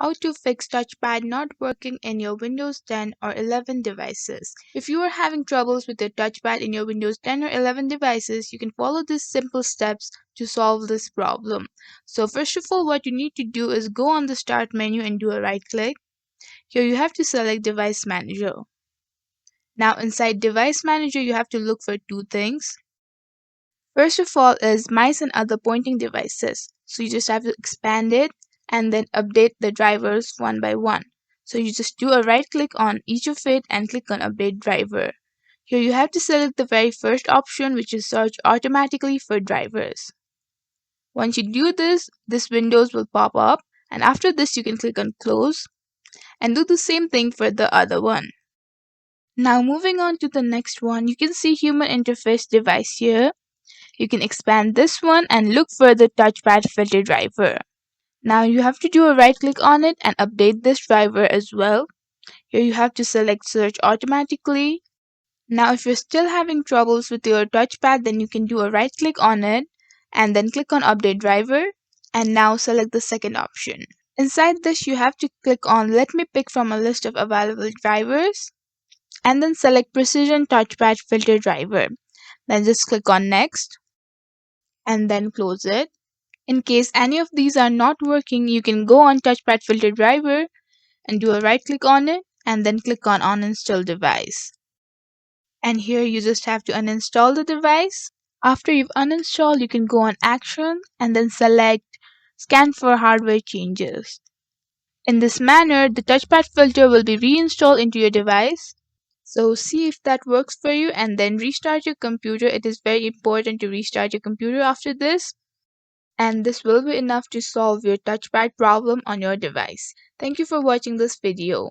how to fix touchpad not working in your Windows 10 or 11 devices. If you are having troubles with your touchpad in your Windows 10 or 11 devices, you can follow these simple steps to solve this problem. So first of all, what you need to do is go on the Start menu and do a right click. Here you have to select Device Manager. Now inside Device Manager, you have to look for two things. First of all is mice and other pointing devices. So you just have to expand it and then update the drivers one by one. So you just do a right click on each of it and click on update driver. Here you have to select the very first option, which is search automatically for drivers. Once you do this, this windows will pop up, and after this you can click on close and do the same thing for the other one. Now moving on to the next one, you can see human interface device here. You can expand this one and look for the touchpad filter driver. Now you have to do a right click on it and update this driver as well. Here you have to select search automatically. Now if you're still having troubles with your touchpad, then you can do a right click on it and then click on update driver and now select the second option. Inside this you have to click on let me pick from a list of available drivers and then select precision touchpad filter driver. Then just click on next and then close it. In case any of these are not working, you can go on touchpad filter driver and do a right click on it and then click on uninstall device. And here you just have to uninstall the device. After you've uninstalled, you can go on action and then select scan for hardware changes. In this manner, the touchpad filter will be reinstalled into your device. So see if that works for you and then restart your computer. It is very important to restart your computer after this. And this will be enough to solve your touchpad problem on your device. Thank you for watching this video.